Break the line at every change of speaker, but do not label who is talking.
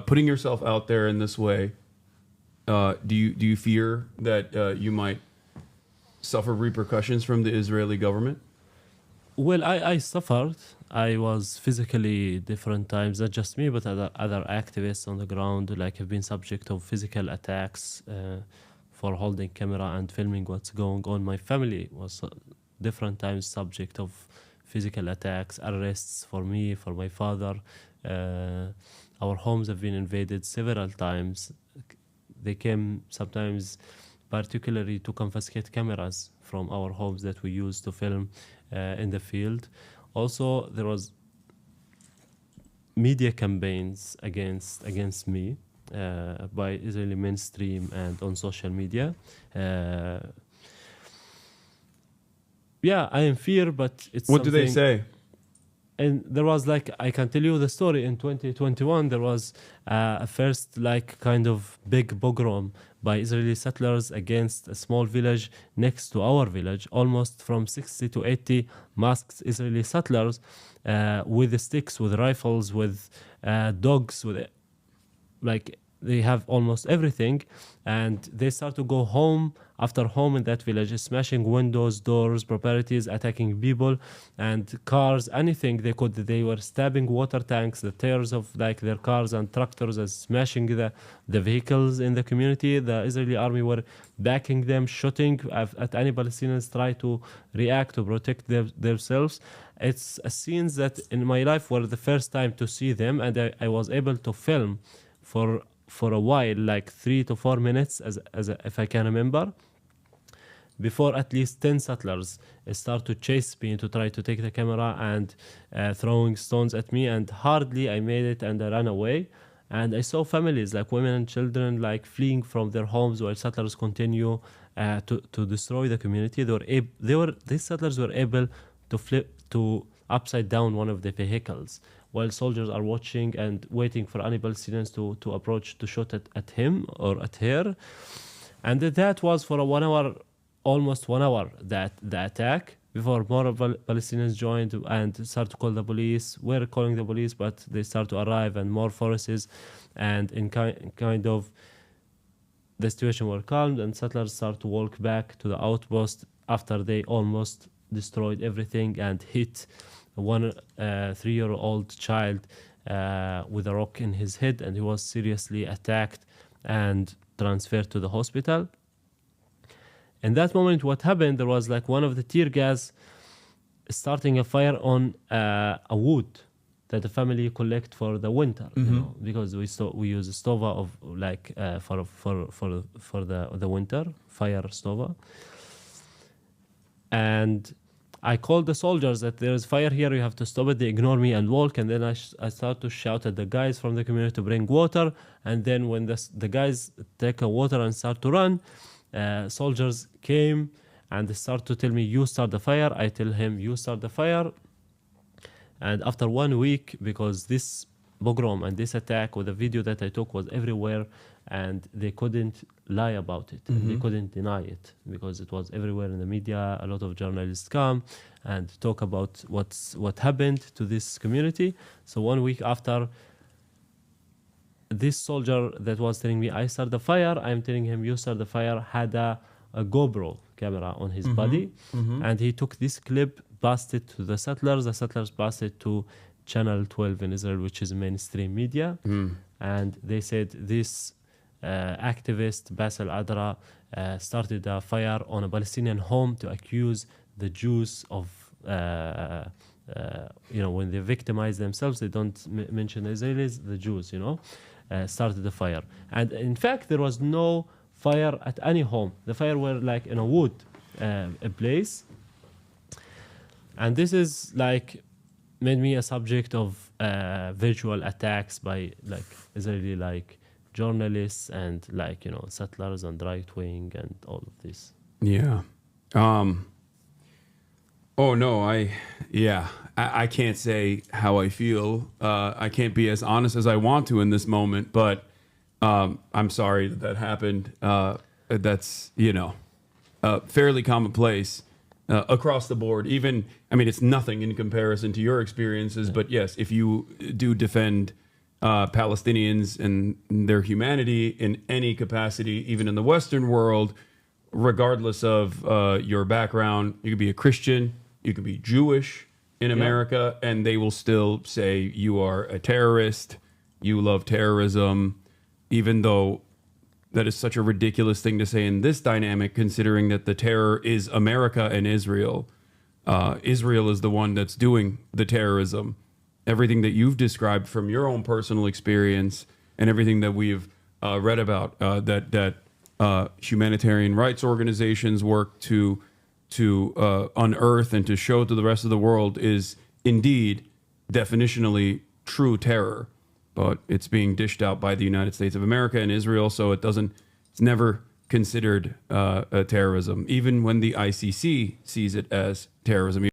putting yourself out there in this way, do you fear that you might suffer repercussions from the Israeli government?
Well, I suffered. I was physically different times, not just me, but other activists on the ground, like have been subject of physical attacks for holding camera and filming what's going on. My family was different times subject of physical attacks, arrests for me, for my father. Our homes have been invaded several times. They came sometimes particularly to confiscate cameras from our homes that we used to film in the field. Also, there was media campaigns against me by Israeli mainstream and on social media. Yeah, I am fear, but it's
What do they say?
And there was like, I can tell you the story. In 2021, there was a first like kind of big pogrom by Israeli settlers against a small village next to our village. Almost from 60 to 80 masked Israeli settlers with sticks, with rifles, with dogs, with like they have almost everything, and they start to go home after home in that village, smashing windows, doors, properties, attacking people and cars, anything they could. They were stabbing water tanks, the tires of like their cars and tractors, and smashing the vehicles in the community. The Israeli army were backing them, shooting at any Palestinians try to react to protect themselves. It's scenes that in my life were the first time to see them, and I was able to film for a while, like 3 to 4 minutes, as if I can remember, before at least 10 settlers start to chase me to try to take the camera and throwing stones at me, and hardly I made it and I ran away. And I saw families, like women and children, like fleeing from their homes while settlers continue to destroy the community. These settlers were able to flip to upside down one of the vehicles, while soldiers are watching and waiting for any Palestinians to approach to shoot at him or at her. And that was for a 1 hour, almost 1 hour, the attack, before more Palestinians joined and start to call the police. We're calling the police, but they start to arrive, and more forces, and in kind of the situation were calmed, and settlers start to walk back to the outpost after they almost destroyed everything and hit one 3-year-old child with a rock in his head, and he was seriously attacked and transferred to the hospital. In that moment, what happened, there was like one of the tear gas starting a fire on a wood that the family collect for the winter, you know, because we use a stove of like for the winter fire stove. And I called the soldiers that there's fire here, you have to stop it. They ignore me and walk, and then I start to shout at the guys from the community to bring water. And then when the guys take a water and start to run, soldiers came and they start to tell me, you start the fire. I tell him, you start the fire. And after 1 week, because this pogrom and this attack with the video that I took was everywhere, and they couldn't lie about it. Mm-hmm. They couldn't deny it because it was everywhere in the media. A lot of journalists come and talk about what happened to this community. So 1 week after, this soldier that was telling me I start the fire, I'm telling him you start the fire, had a GoPro camera on his body. Mm-hmm. And he took this clip, passed it to the settlers passed it to Channel 12 in Israel, which is mainstream media. And they said this activist Bassel Adra started a fire on a Palestinian home to accuse the Jews of when they victimize themselves, they don't mention the Israelis, the Jews, started the fire. And in fact, there was no fire at any home. The fire were like in a wood a place. And this is like made me a subject of virtual attacks by like Israeli journalists and settlers and right wing and all of this.
Yeah. Oh no, I can't say how I feel. I can't be as honest as I want to in this moment, but I'm sorry that happened. That's fairly commonplace across the board. Even, I mean, it's nothing in comparison to your experiences, but yes, if you do defend Palestinians and their humanity in any capacity, even in the Western world, regardless of your background. You could be a Christian, you could be Jewish in America, and they will still say you are a terrorist, you love terrorism, even though that is such a ridiculous thing to say in this dynamic, considering that the terror is America and Israel. Israel is the one that's doing the terrorism. Everything that you've described from your own personal experience and everything that we've read about, that humanitarian rights organizations work to unearth and to show to the rest of the world is indeed definitionally true terror. But it's being dished out by the United States of America and Israel, so it's never considered a terrorism, even when the ICC sees it as terrorism.